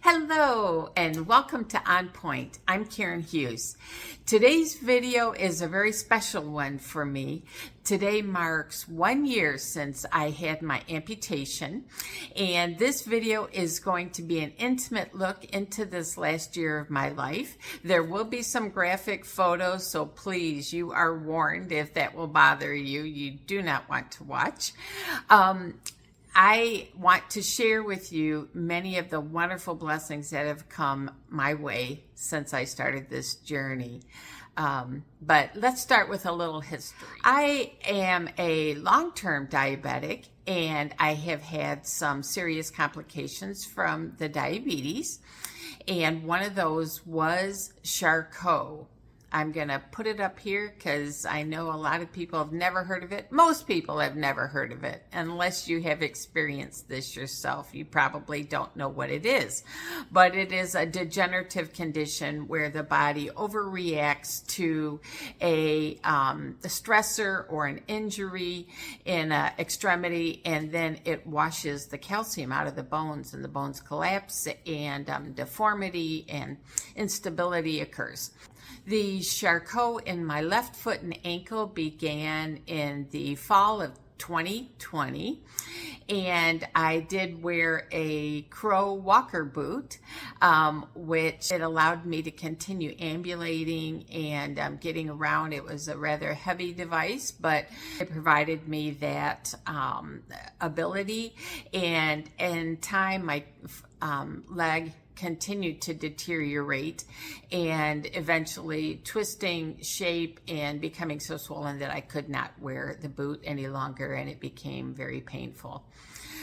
Hello and welcome to On Point. I'm Karen Hughes. Today's video is a very special one for me. Today marks 1 year since I had my amputation, and this video is going to be an intimate look into this last year of my life. There will be some graphic photos, so please, you are warned if that will bother you. You do not want to watch. I want to share with you many of the wonderful blessings that have come my way since I started this journey. But let's start with a little history. I am a long-term diabetic, and I have had some serious complications from the diabetes, and one of those was Charcot. I'm going to put it up here because I know a lot of people have never heard of it. Most people have never heard of it. Unless you have experienced this yourself, you probably don't know what it is. But it is a degenerative condition where the body overreacts to a stressor or an injury in an extremity, and then it washes the calcium out of the bones, and the bones collapse, and deformity and instability occurs. The Charcot in my left foot and ankle began in the fall of 2020, and I did wear a Crow walker boot, which it allowed me to continue ambulating and getting around. It was a rather heavy device, but it provided me that ability, and in time my leg continued to deteriorate and eventually twisting shape and becoming so swollen that I could not wear the boot any longer, and it became very painful.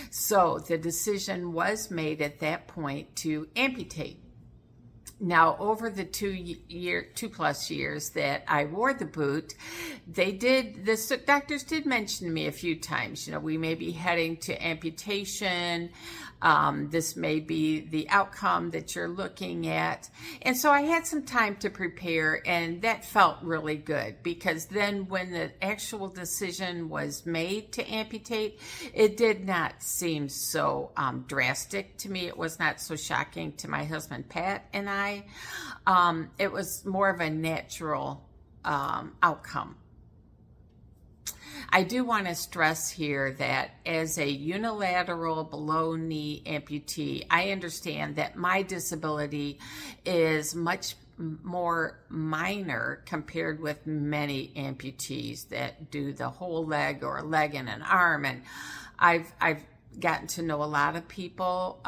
So the decision was made at that point to amputate. Now, over the 2+ years that I wore the boot, the doctors did mention to me a few times, we may be heading to amputation. This may be the outcome that you're looking at. And so I had some time to prepare, and that felt really good, because then when the actual decision was made to amputate, it did not seem so drastic to me. It was not so shocking to my husband, Pat, and I. It was more of a natural outcome. I do want to stress here that as a unilateral below knee amputee, I understand that my disability is much more minor compared with many amputees that do the whole leg or a leg and an arm. And I've gotten to know a lot of people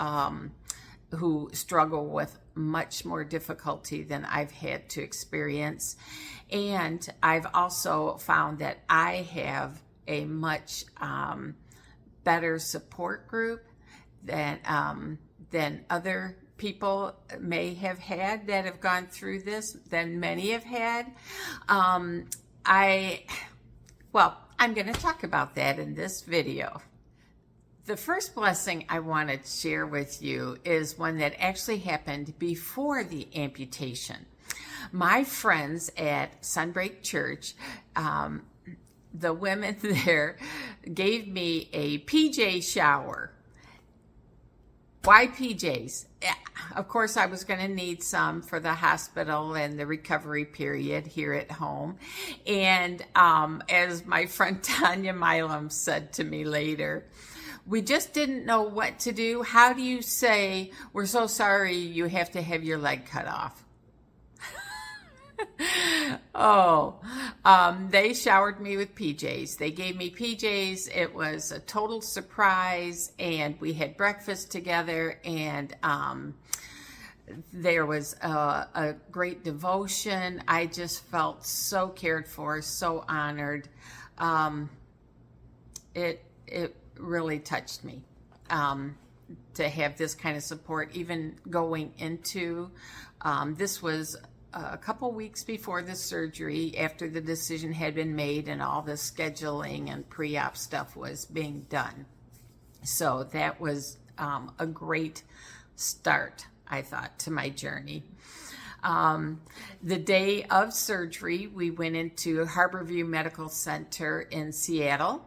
who struggle with much more difficulty than I've had to experience. And I've also found that I have a much better support group than other people may have had that have gone through this, than many have had. I'm going to talk about that in this video. The first blessing I want to share with you is one that actually happened before the amputation. My friends at Sunbreak Church, the women there gave me a PJ shower. Why PJs? Of course, I was going to need some for the hospital and the recovery period here at home. And as my friend Tanya Milam said to me later, we just didn't know what to do. How do you say, we're so sorry you have to have your leg cut off? They showered me with PJs. They gave me PJs. It was a total surprise, and we had breakfast together, and there was a great devotion. I just felt so cared for, so honored. It really touched me to have this kind of support, even going into this was a couple weeks before the surgery, after the decision had been made and all the scheduling and pre-op stuff was being done. So that was a great start, I thought, to my journey. The day of surgery, we went into Harborview Medical Center in Seattle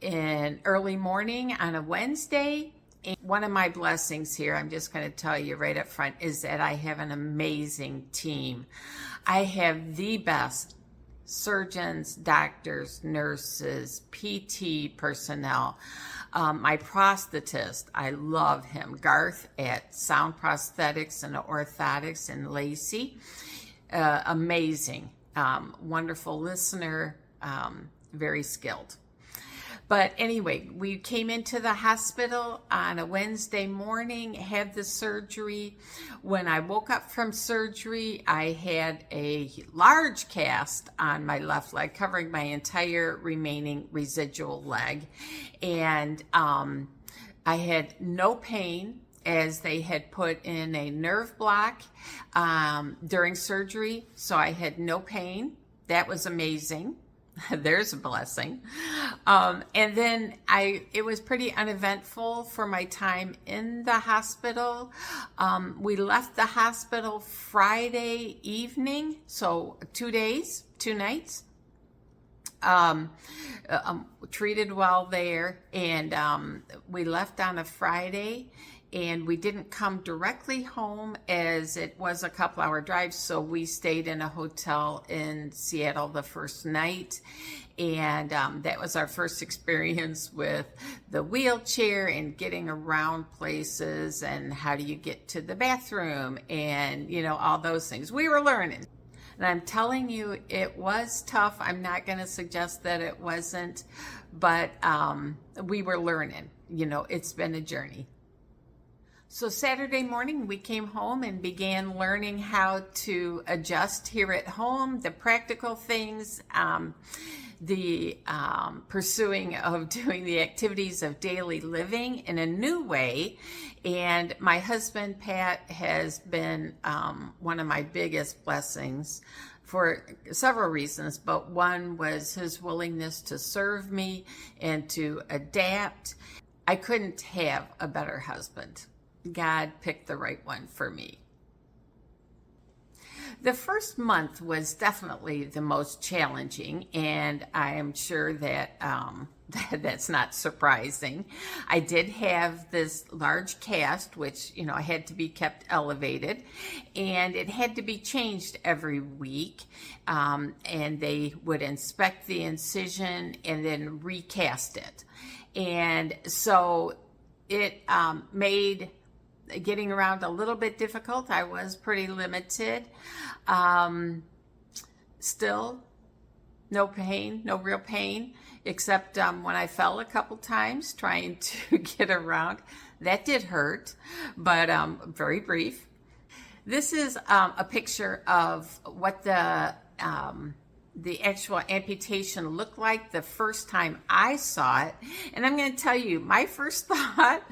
in early morning on a Wednesday, And one of my blessings here, I'm just going to tell you right up front, is that I have an amazing team. I have the best surgeons, doctors, nurses, PT personnel. My prosthetist, I love him, Garth at Sound Prosthetics and Orthotics in Lacey. Amazing, wonderful listener, very skilled. But anyway, we came into the hospital on a Wednesday morning, had the surgery. When I woke up from surgery, I had a large cast on my left leg, covering my entire remaining residual leg. And I had no pain, as they had put in a nerve block during surgery. So I had no pain. That was amazing. There's a blessing. And then it was pretty uneventful for my time in the hospital. We left the hospital Friday evening, so 2 days, 2 nights. Treated well there, and we left on a Friday. And we didn't come directly home, as it was a couple-hour drive, so we stayed in a hotel in Seattle the first night. And that was our first experience with the wheelchair and getting around places, and how do you get to the bathroom, and, you know, all those things. We were learning. And I'm telling you, it was tough. I'm not going to suggest that it wasn't, but we were learning. You know, it's been a journey. So Saturday morning, we came home and began learning how to adjust here at home, the practical things, the pursuing of doing the activities of daily living in a new way. And my husband, Pat, has been one of my biggest blessings for several reasons, but one was his willingness to serve me and to adapt. I couldn't have a better husband. God picked the right one for me. The first month was definitely the most challenging, and I am sure that that's not surprising. I did have this large cast, which, you know, had to be kept elevated, and it had to be changed every week, and they would inspect the incision and then recast it. And so it made getting around a little bit difficult. I was pretty limited. Still, no pain, no real pain, except when I fell a couple times trying to get around. That did hurt, but very brief. This is a picture of what the actual amputation looked like the first time I saw it. And I'm going to tell you, my first thought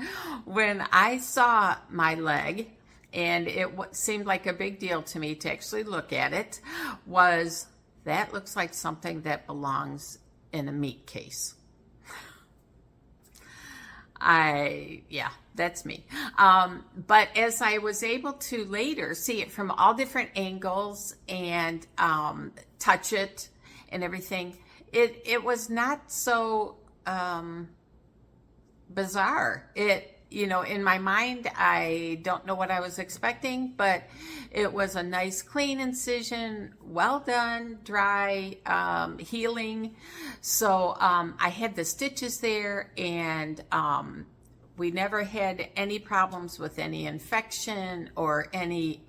when I saw my leg, and it seemed like a big deal to me to actually look at it, was that looks like something that belongs in a meat case. Yeah, that's me. But as I was able to later see it from all different angles and touch it and everything, it was not so bizarre. You know, in my mind, I don't know what I was expecting, but it was a nice, clean incision, well done, dry, healing. So I had the stitches there, and we never had any problems with any infection or any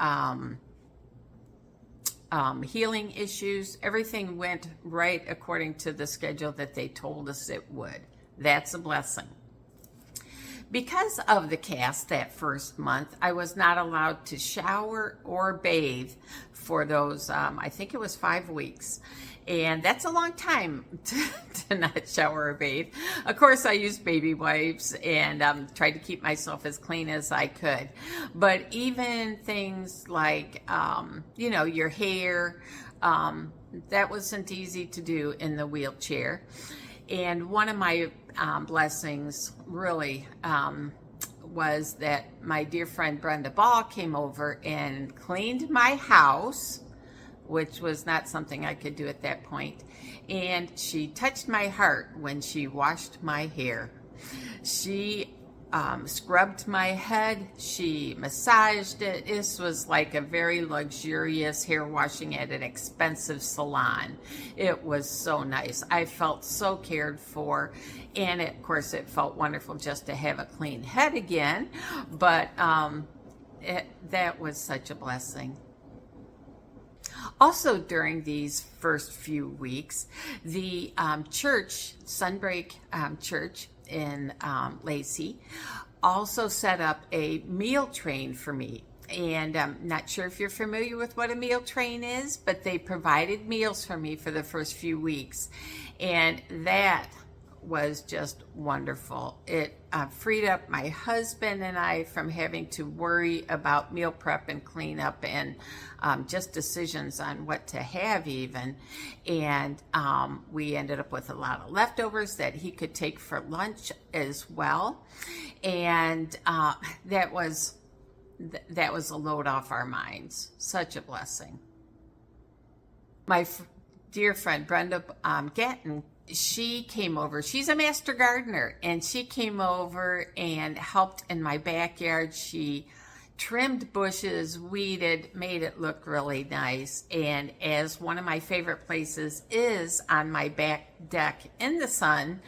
healing issues. Everything went right according to the schedule that they told us it would. That's a blessing. Because of the cast that first month, I was not allowed to shower or bathe for those, I think it was 5 weeks. And that's a long time to not shower or bathe. Of course, I used baby wipes and tried to keep myself as clean as I could. But even things like, you know, your hair, that wasn't easy to do in the wheelchair. And one of my blessings really was that my dear friend Brenda Ball came over and cleaned my house, which was not something I could do at that point. And she touched my heart when she washed my hair. She scrubbed my head. She massaged it. This was like a very luxurious hair washing at an expensive salon. It was so nice. I felt so cared for. And of course, it felt wonderful just to have a clean head again. But that was such a blessing. Also, during these first few weeks, the church, Sunbreak Church in Lacey, also set up a meal train for me. And I'm not sure if you're familiar with what a meal train is, but they provided meals for me for the first few weeks. And that was just wonderful. It freed up my husband and I from having to worry about meal prep and cleanup and just decisions on what to have even. And we ended up with a lot of leftovers that he could take for lunch as well. And that was a load off our minds. Such a blessing. My dear friend Brenda Gatton, she came over. She's a master gardener, and she came over and helped in my backyard. She trimmed bushes, weeded, made it look really nice. And as one of my favorite places is on my back deck in the sun,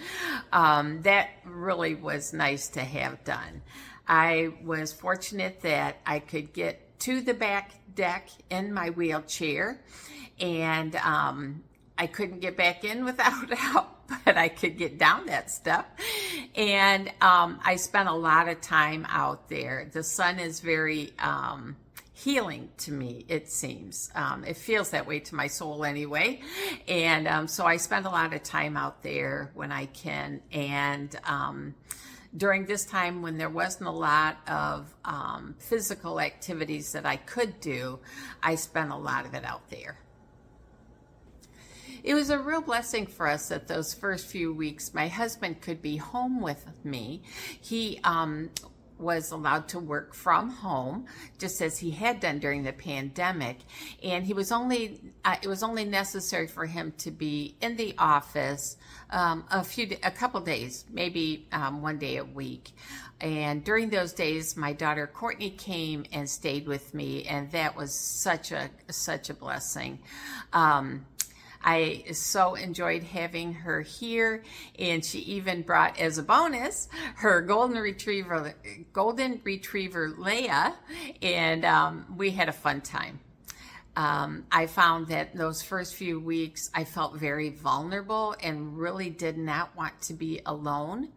that really was nice to have done. I was fortunate that I could get to the back deck in my wheelchair, and I couldn't get back in without help, but I could get down that step. And I spent a lot of time out there. The sun is very healing to me, it seems. It feels that way to my soul anyway. And so I spend a lot of time out there when I can. And during this time when there wasn't a lot of physical activities that I could do, I spent a lot of it out there. It was a real blessing for us that those first few weeks my husband could be home with me. He was allowed to work from home, just as he had done during the pandemic, and he was only it was only necessary for him to be in the office a couple days, maybe one day a week. And during those days, my daughter Courtney came and stayed with me, and that was such a blessing. I so enjoyed having her here, and she even brought as a bonus her golden retriever Leia, and we had a fun time. I found that those first few weeks I felt very vulnerable and really did not want to be alone.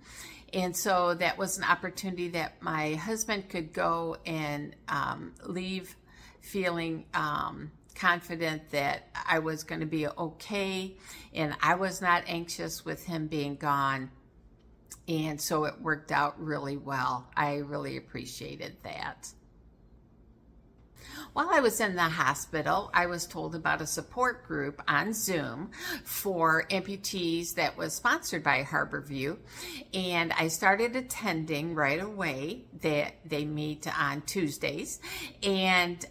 And so that was an opportunity that my husband could go and leave feeling confident that I was going to be okay, and I was not anxious with him being gone. And so it worked out really well. I really appreciated that. While I was in the hospital, I was told about a support group on Zoom for amputees that was sponsored by Harborview, and I started attending right away. They meet on Tuesdays, and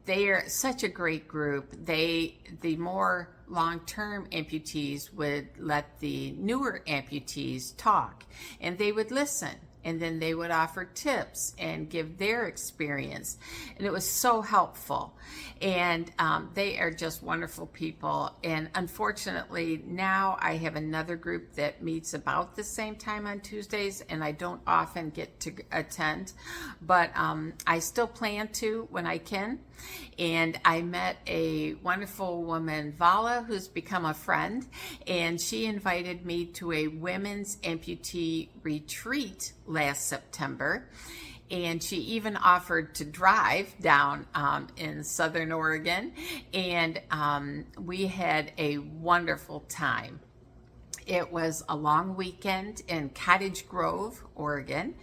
they are such a great group. The more long-term amputees would let the newer amputees talk, and they would listen. And then they would offer tips and give their experience. And it was so helpful. And they are just wonderful people. And unfortunately, now I have another group that meets about the same time on Tuesdays, and I don't often get to attend. But I still plan to when I can. And I met a wonderful woman, Vala, who's become a friend. And she invited me to a women's amputee retreat last September, and she even offered to drive down in Southern Oregon, and we had a wonderful time. It was a long weekend in Cottage Grove, Oregon,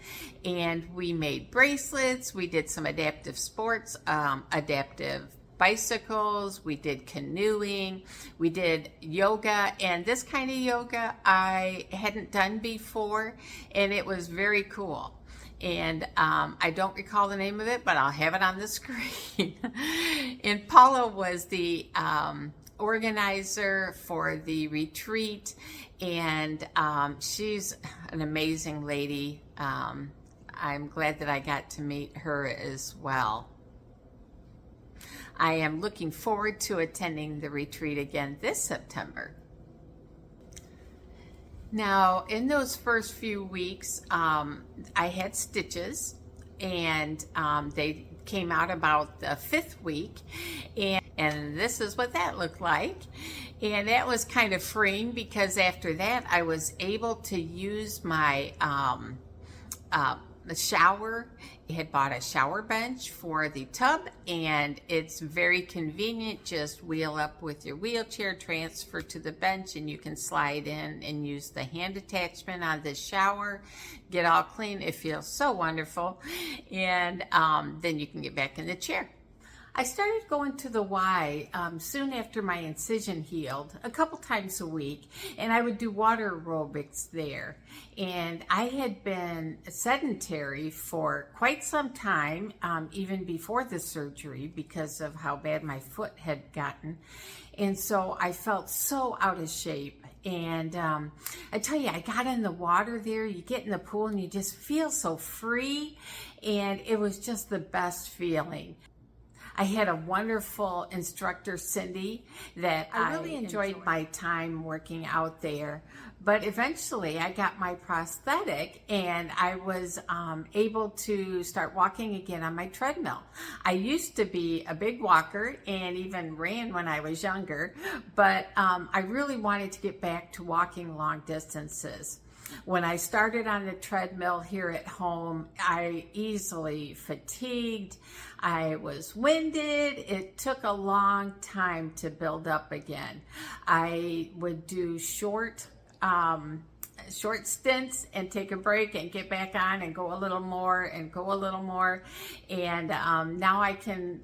and we made bracelets, we did some adaptive sports, adaptive bicycles, we did canoeing, we did yoga, and this kind of yoga I hadn't done before, and it was very cool. And I don't recall the name of it, but I'll have it on the screen. And Paula was the organizer for the retreat, and she's an amazing lady. I'm glad that I got to meet her as well. I am looking forward to attending the retreat again this September. Now, in those first few weeks, I had stitches, and they came out about the 5th week, and this is what that looked like. And that was kind of freeing, because after that I was able to use my the shower. I had bought a shower bench for the tub, and it's very convenient. Just wheel up with your wheelchair, transfer to the bench, and you can slide in and use the hand attachment on the shower, get all clean. It feels so wonderful, and then you can get back in the chair. I started going to the Y soon after my incision healed, a couple times a week, and I would do water aerobics there. And I had been sedentary for quite some time, even before the surgery, because of how bad my foot had gotten. And so I felt so out of shape. And I tell you, I got in the water there, you get in the pool and you just feel so free, and it was just the best feeling. I had a wonderful instructor, Cindy, that I really enjoyed my time working out there. But eventually I got my prosthetic, and I was able to start walking again on my treadmill. I used to be a big walker and even ran when I was younger, but I really wanted to get back to walking long distances. When I started on the treadmill here at home, I easily fatigued. I was winded. It took a long time to build up again. I would do short stints and take a break and get back on and go a little more and go a little more. And now I can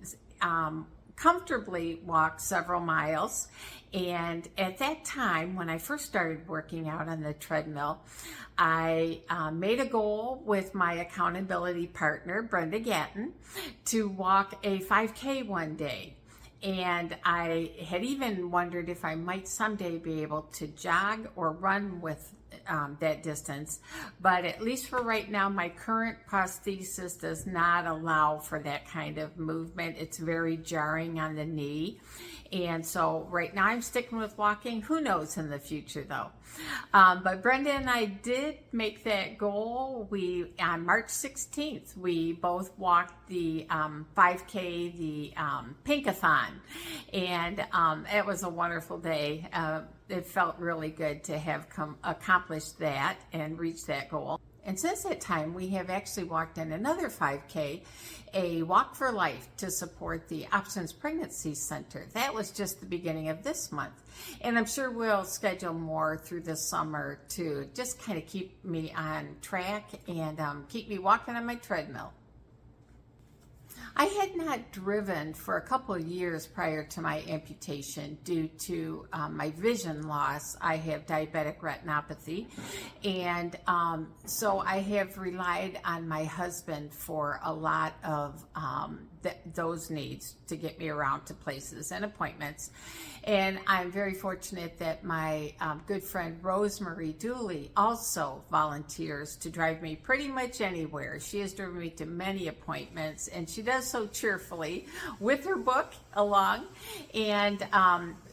comfortably walk several miles. And at that time, when I first started working out on the treadmill, I made a goal with my accountability partner, Brenda Gatton, to walk a 5K one day. And I had even wondered if I might someday be able to jog or run with that distance. But at least for right now, my current prosthesis does not allow for that kind of movement. It's very jarring on the knee. And so right now I'm sticking with walking. Who knows in the future though. But Brenda and I did make that goal. On March 16th, we both walked the 5K, the Pinkathon. And it was a wonderful day. It felt really good to have accomplished that and reach that goal. And since that time, we have actually walked in another 5K, a Walk for Life, to support the Options Pregnancy Center. That was just the beginning of this month. And I'm sure we'll schedule more through the summer to just kind of keep me on track and keep me walking on my treadmill. I had not driven for a couple of years prior to my amputation due to my vision loss. I have diabetic retinopathy, and so I have relied on my husband for a lot of those needs to get me around to places and appointments. And I'm very fortunate that my good friend Rosemary Dooley also volunteers to drive me pretty much anywhere. She has driven me to many appointments, and she does so cheerfully with her book along. And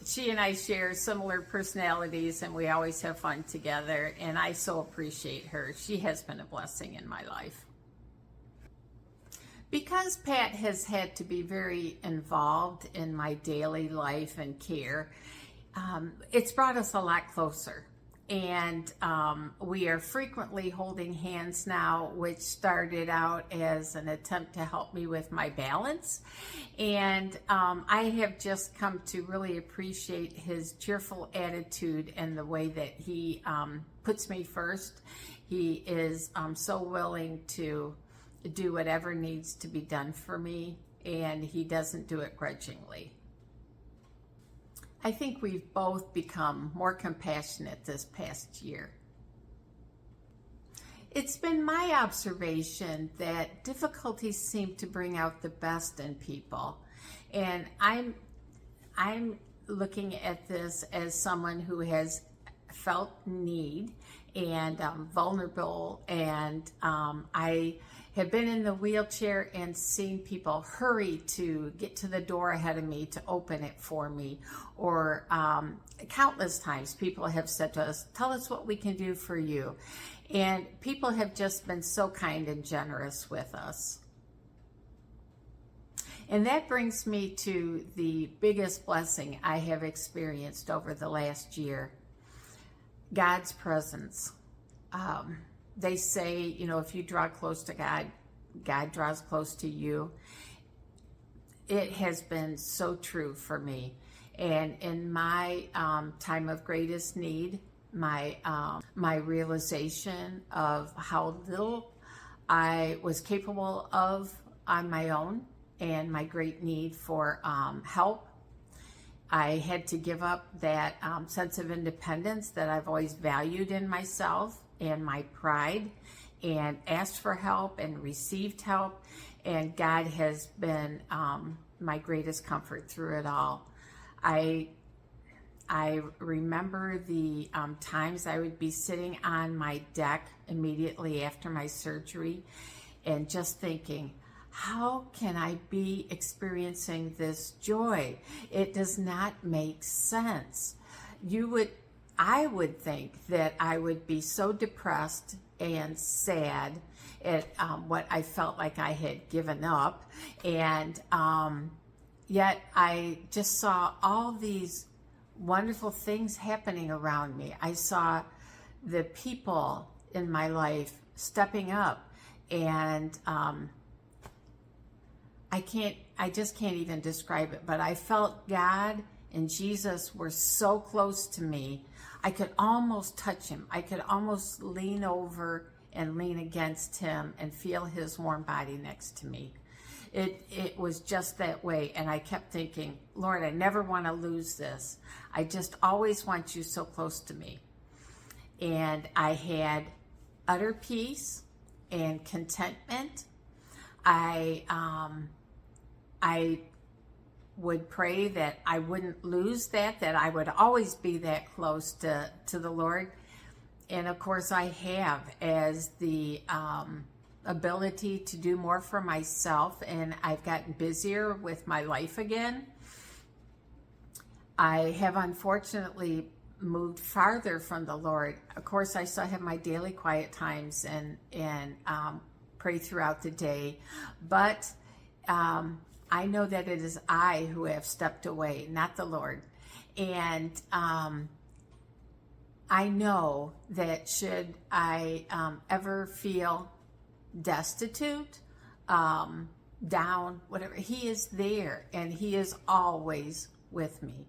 she and I share similar personalities, and we always have fun together, and I so appreciate her. She has been a blessing in my life. Because Pat has had to be very involved in my daily life and care, it's brought us a lot closer. And we are frequently holding hands now, which started out as an attempt to help me with my balance. And I have just come to really appreciate his cheerful attitude and the way that he puts me first. He is so willing to do whatever needs to be done for me, and he doesn't do it grudgingly. I think we've both become more compassionate this past year. It's been my observation that difficulties seem to bring out the best in people, and I'm looking at this as someone who has felt need and vulnerable, and I have been in the wheelchair and seen people hurry to get to the door ahead of me to open it for me, or countless times people have said to us, tell us what we can do for you, and people have just been so kind and generous with us. And that brings me to the biggest blessing I have experienced over the last year: God's presence. They say, you know, if you draw close to God, God draws close to you. It has been so true for me. And in my time of greatest need, my realization of how little I was capable of on my own, and my great need for help, I had to give up that sense of independence that I've always valued in myself, and my pride, and asked for help and received help. And God has been my greatest comfort through it all. I remember the times I would be sitting on my deck immediately after my surgery and just thinking, how can I be experiencing this joy? It does not make sense. I would think that I would be so depressed and sad at what I felt like I had given up, and yet I just saw all these wonderful things happening around me. I saw the people in my life stepping up, and I just can't even describe it, but I felt God and Jesus were so close to me. I could almost touch him. I could almost lean over and lean against him and feel his warm body next to me. It was just that way. And I kept thinking, Lord, I never want to lose this. I just always want you so close to me. And I had utter peace and contentment. I would pray that I wouldn't lose that I would always be that close to the Lord. And of course I have, as the ability to do more for myself, and I've gotten busier with my life again. I have unfortunately moved farther from the Lord. Of course, I still have my daily quiet times and pray throughout the day, but I know that it is I who have stepped away, not the Lord. And I know that should I ever feel destitute, down, whatever, he is there, and he is always with me.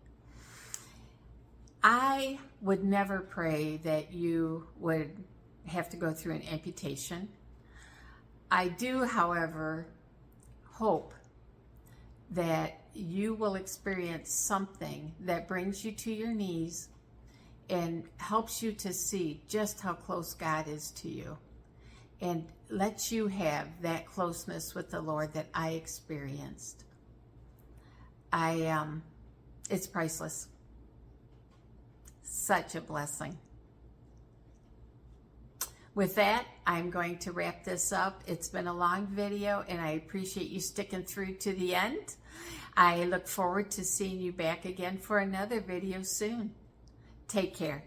I would never pray that you would have to go through an amputation. I do, however, hope that you will experience something that brings you to your knees and helps you to see just how close God is to you, and lets you have that closeness with the Lord that I experienced. It's priceless. Such a blessing. With that, I'm going to wrap this up. It's been a long video, and I appreciate you sticking through to the end. I look forward to seeing you back again for another video soon. Take care.